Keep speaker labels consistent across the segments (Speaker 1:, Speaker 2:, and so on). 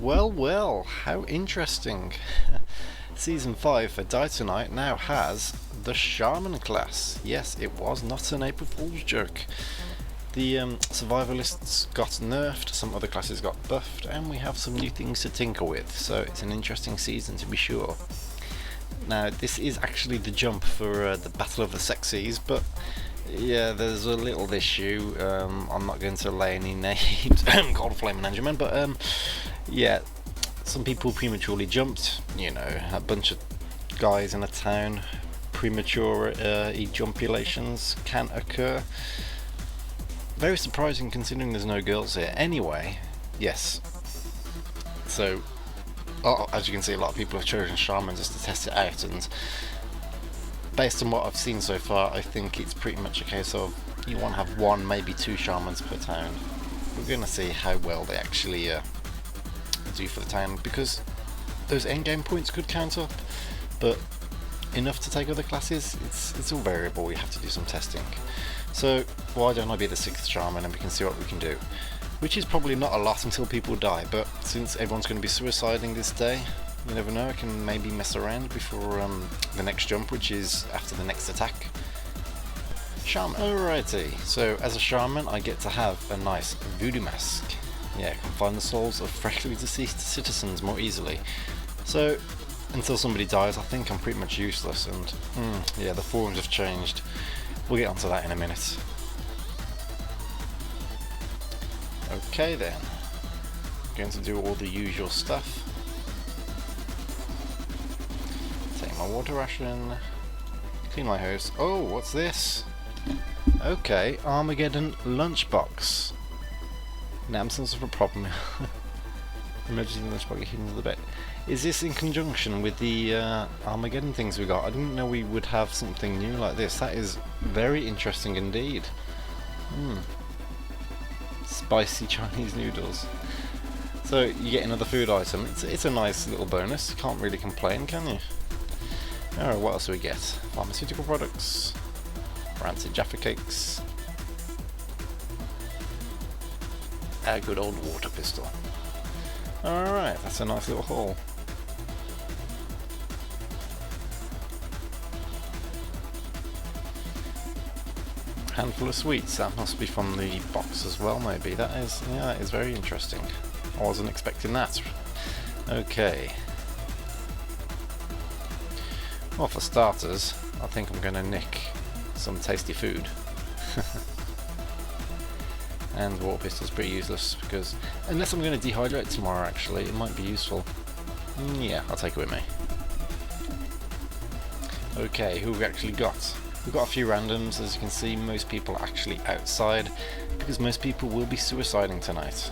Speaker 1: Well, how interesting. Season 5 for Die2Nite now has the Shaman class. Yes, it was not an April Fool's joke. The survivalists got nerfed, some other classes got buffed, and we have some new things to tinker with, so it's an interesting season to be sure. Now, this is actually the jump for the Battle of the Sexes, but yeah, there's a little issue. I'm not going to lay any names, Cold Flame and Enderman, but yeah, some people prematurely jumped, you know, a bunch of guys in a town, premature ejaculations can occur. Very surprising considering there's no girls here. Anyway, yes, so as you can see, a lot of people have chosen Shaman just to test it out, and based on what I've seen so far, I think it's pretty much a case of you want to have one, maybe two Shamans per town. We're going to see how well they actually do for the town, because those endgame points could count up, but enough to take other classes, it's all variable. We have to do some testing. So why don't I be the 6th Shaman and we can see what we can do? Which is probably not a lot until people die, but since everyone's going to be suiciding this day, you never know, I can maybe mess around before the next jump, which is after the next attack. Shaman. Alrighty, so as a Shaman I get to have a nice voodoo mask. Yeah, I can find the souls of freshly deceased citizens more easily. So until somebody dies, I think I'm pretty much useless, and yeah, the forums have changed. We'll get onto that in a minute. Okay then, going to do all the usual stuff. Take my water ration, clean my house. Oh, what's this? Okay, Armageddon lunchbox. Now I'm some sort of a problem. Emergency lunchbox hidden under the bed. Is this in conjunction with the Armageddon things we got? I didn't know we would have something new like this. That is very interesting indeed. Spicy Chinese noodles. So you get another food item. It's a nice little bonus. You can't really complain, can you? Alright, what else do we get? Pharmaceutical products, rancid Jaffa cakes, a good old water pistol. Alright, that's a nice little haul. Handful of sweets, that must be from the box as well, maybe. That is, yeah, that is very interesting. I wasn't expecting that. Okay. Well, for starters, I think I'm going to nick some tasty food. And the water pistol's pretty useless, because unless I'm going to dehydrate tomorrow, actually, it might be useful. Yeah, I'll take it with me. Okay, who have we actually got? We've got a few randoms. As you can see, most people are actually outside, because most people will be suiciding tonight.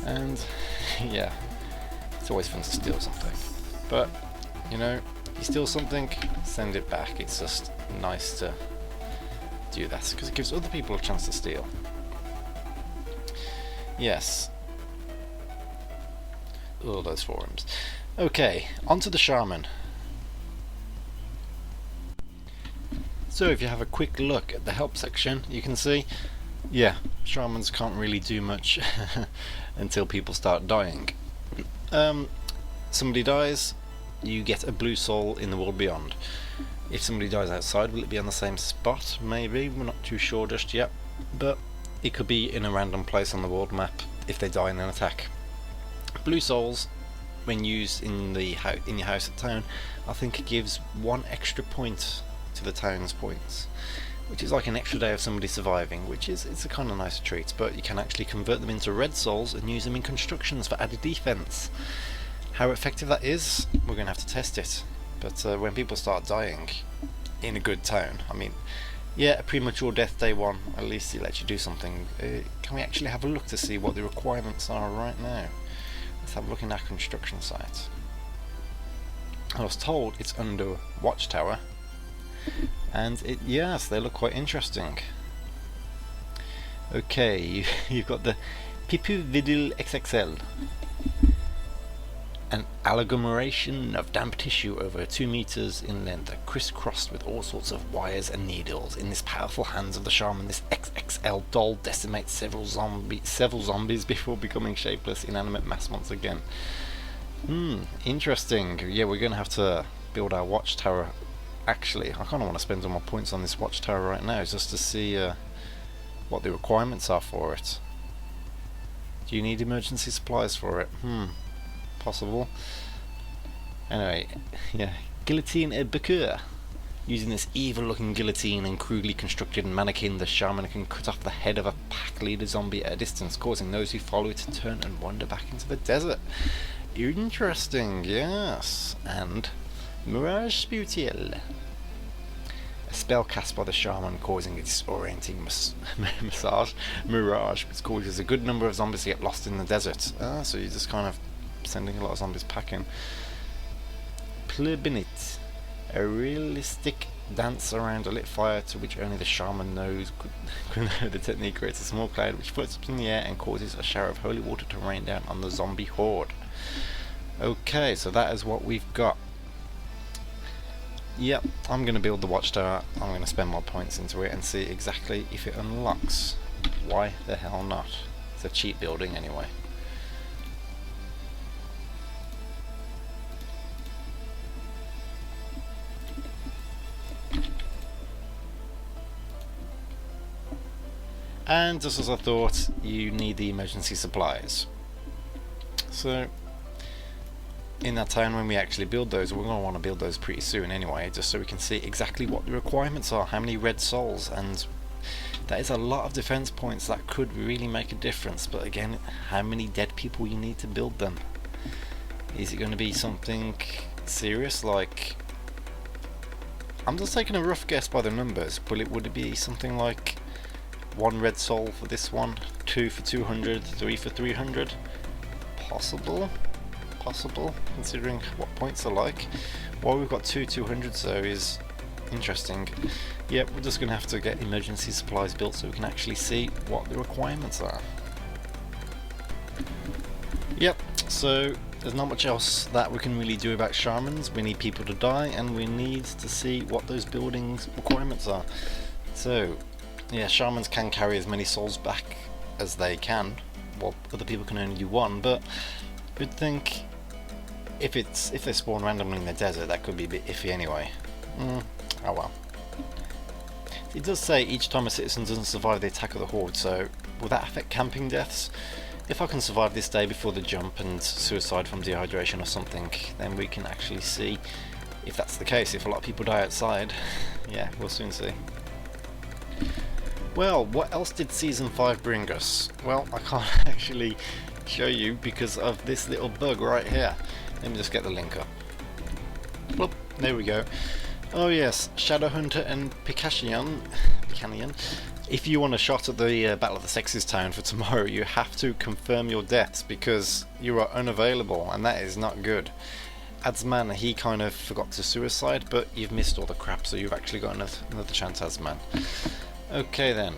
Speaker 1: And yeah, it's always fun to steal something. But, you know, you steal something, send it back. It's just nice to do that, because it gives other people a chance to steal. Yes. All those forums. Okay, onto the Shaman. So if you have a quick look at the help section, you can see, yeah, Shamans can't really do much until people start dying. Somebody dies, you get a blue soul in the world beyond. If somebody dies outside, will it be on the same spot? Maybe, we're not too sure just yet, but it could be in a random place on the world map if they die in an attack. Blue souls, when used in your house at town, I think it gives 1 extra point to the town's points, which is like an extra day of somebody surviving, which is, it's a kind of nice treat. But you can actually convert them into red souls and use them in constructions for added defense. How effective that is, we're going to have to test it. But when people start dying in a good town, I mean, yeah, a premature death day 1, at least it lets you do something. Can we actually have a look to see what the requirements are right now? Let's have a look in our construction site. I was told it's under Watchtower, and yes, they look quite interesting. Okay, you've got the Pipu Vidil XXL, An agglomeration of damp tissue over 2 meters in length, crisscrossed with all sorts of wires and needles. In this powerful hands of the shaman, this XXL doll decimates several zombies before becoming shapeless, inanimate mass once again. Interesting. Yeah, we're gonna have to build our watchtower. Actually, I kind of want to spend all my points on this watchtower right now, just to see what the requirements are for it. Do you need emergency supplies for it? Possible. Anyway, yeah, guillotine et Becur. Using this evil-looking guillotine and crudely constructed mannequin, the shaman can cut off the head of a pack leader zombie at a distance, causing those who follow it to turn and wander back into the desert. Interesting, yes. And Mirage Sputiel. A spell cast by the shaman causing a disorienting mirage, which causes a good number of zombies to get lost in the desert. So you're just kind of sending a lot of zombies packing. Plebinit. A realistic dance around a lit fire to which only the shaman knows. Could know the technique creates a small cloud which floats up in the air and causes a shower of holy water to rain down on the zombie horde. Okay, so that is what we've got. Yep, I'm going to build the watchtower. I'm going to spend my points into it and see exactly if it unlocks. Why the hell not? It's a cheap building anyway. And just as I thought, you need the emergency supplies. So in that time when we actually build those, we're going to want to build those pretty soon anyway, just so we can see exactly what the requirements are, how many red souls, and that is a lot of defense points that could really make a difference. But again, how many dead people you need to build them? Is it going to be something serious? Like, I'm just taking a rough guess by the numbers, but would it be something like 1 red soul for this one, 2 for 200, 3 for 300? Possible, considering what points are like. Well, we've got 2 200s though is interesting. Yep, we're just going to have to get emergency supplies built so we can actually see what the requirements are. Yep, so there's not much else that we can really do about shamans. We need people to die and we need to see what those buildings requirements are. So yeah, shamans can carry as many souls back as they can, while other people can only do 1, but you'd think if they spawn randomly in the desert, that could be a bit iffy anyway. Oh well. It does say each time a citizen doesn't survive the attack of the horde, so will that affect camping deaths? If I can survive this day before the jump and suicide from dehydration or something, then we can actually see if that's the case. If a lot of people die outside, yeah, we'll soon see. Well, what else did Season 5 bring us? Well, I can't actually show you because of this little bug right here. Let me just get the link up. Bloop, there we go. Oh yes, Shadowhunter and Picanian. If you want a shot at the Battle of the Sexes town for tomorrow, you have to confirm your deaths because you are unavailable, and that is not good. Azman, he kind of forgot to suicide, but you've missed all the crap, so you've actually got another chance, Azman. Okay then,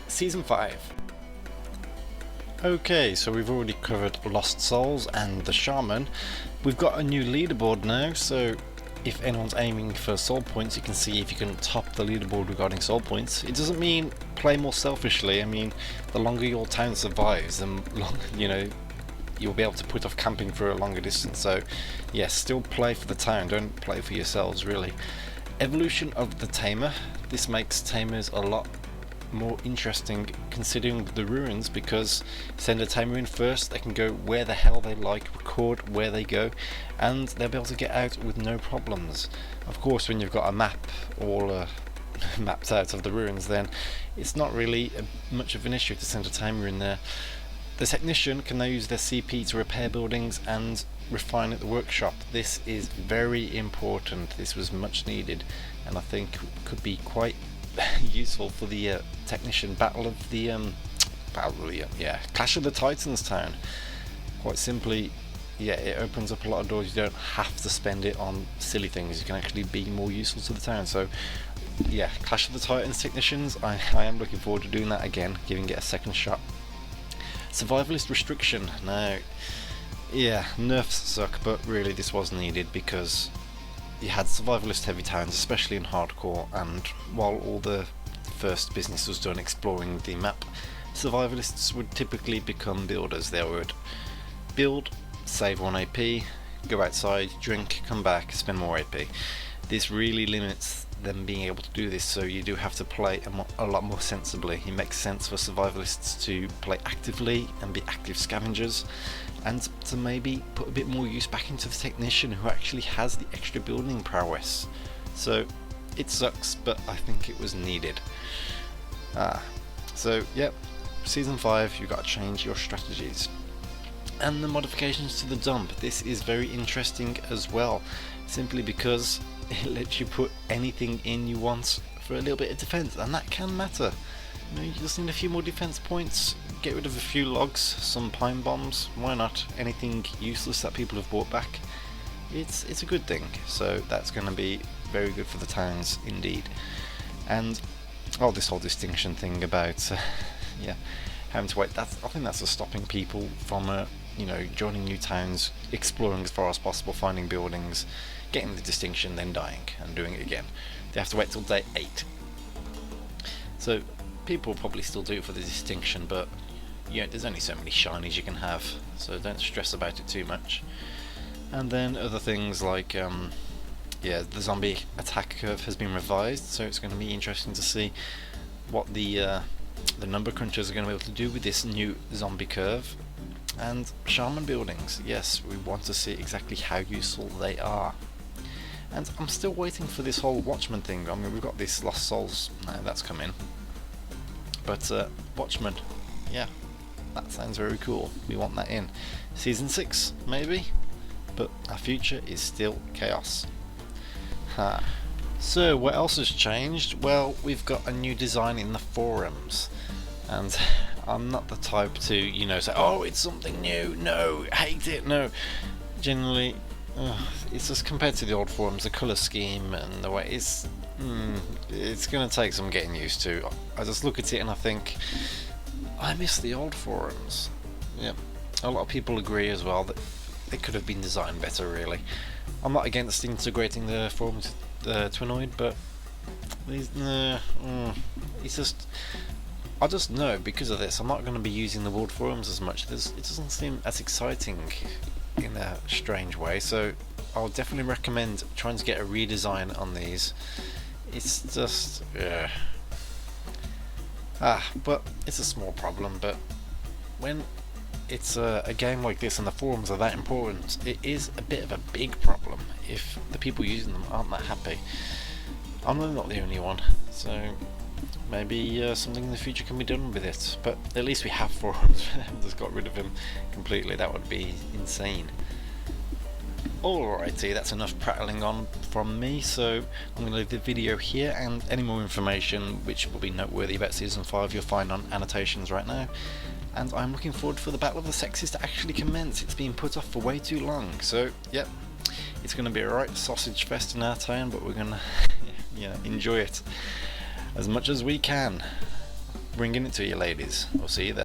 Speaker 1: Season 5. Okay, so we've already covered Lost Souls and the Shaman. We've got a new leaderboard now, so if anyone's aiming for soul points, you can see if you can top the leaderboard regarding soul points. It doesn't mean play more selfishly. I mean, the longer your town survives, the longer, you'll be able to put off camping for a longer distance. So yes, still play for the town, don't play for yourselves really. Evolution of the Tamer. This makes Tamers a lot more interesting considering the ruins, because send a Tamer in first, they can go where the hell they like, record where they go, and they'll be able to get out with no problems. Of course, when you've got a map all mapped out of the ruins, then it's not really much of an issue to send a Tamer in there. The technician can now use their CP to repair buildings and refine at the workshop. This is very important. This was much needed, and I think could be quite useful for the technician battle of the Clash of the Titans town. Quite simply, yeah, it opens up a lot of doors. You don't have to spend it on silly things. You can actually be more useful to the town. So yeah, Clash of the Titans technicians, I am looking forward to doing that again, giving it a second shot. Survivalist restriction. Now Yeah, nerfs suck, but really this was needed because you had survivalist heavy towns, especially in hardcore, and while all the first business was done exploring the map, survivalists would typically become builders. They would build, save 1 AP, go outside, drink, come back, spend more AP. This really limits them being able to do this, so you do have to play a lot more sensibly. It makes sense for survivalists to play actively and be active scavengers, and to maybe put a bit more use back into the technician who actually has the extra building prowess. So it sucks, but I think it was needed. So yep, Season 5, you've got to change your strategies. And the modifications to the dump, this is very interesting as well, simply because it lets you put anything in you want for a little bit of defense, and that can matter. You know, you just need a few more defense points, get rid of a few logs, some pine bombs, why not? Anything useless that people have brought back, it's a good thing. So that's going to be very good for the towns indeed. And this whole distinction thing about yeah, having to wait, I think that's stopping people from joining new towns, exploring as far as possible, finding buildings, getting the distinction, then dying and doing it again. They have to wait till day 8. So people will probably still do it for the distinction, but there's only so many shinies you can have, so don't stress about it too much. And then other things like the zombie attack curve has been revised, so it's going to be interesting to see what the number crunchers are going to be able to do with this new zombie curve. And shaman buildings, yes, we want to see exactly how useful they are. And I'm still waiting for this whole Watchman thing. I mean, we've got this Lost Souls, that's come in. But Watchman, yeah, that sounds very cool. We want that in. Season 6, maybe? But our future is still chaos. So, what else has changed? Well, we've got a new design in the forums. And I'm not the type to, say, oh, it's something new, no, hate it, no. Generally, it's just compared to the old forums, the colour scheme and the way it's going to take some getting used to. I just look at it and I think, I miss the old forums. Yep, a lot of people agree as well that they could have been designed better, really. I'm not against integrating the forums to Die2Nite, but it's just, I just know because of this I'm not going to be using the world forums as much. It doesn't seem as exciting in a strange way, so I'll definitely recommend trying to get a redesign on these. It's just but it's a small problem, but when it's a game like this and the forums are that important, it is a bit of a big problem if the people using them aren't that happy. I'm not the only one, so maybe something in the future can be done with it, but at least we have forums. Just got rid of him completely, that would be insane. Alrighty, that's enough prattling on from me, so I'm going to leave the video here, and any more information which will be noteworthy about Season 5 you'll find on annotations right now. And I'm looking forward for the Battle of the Sexes to actually commence. It's been put off for way too long, so yep, it's going to be a right sausage fest in our town, but we're going to enjoy it as much as we can. Bringing it to you, ladies. I'll see you there.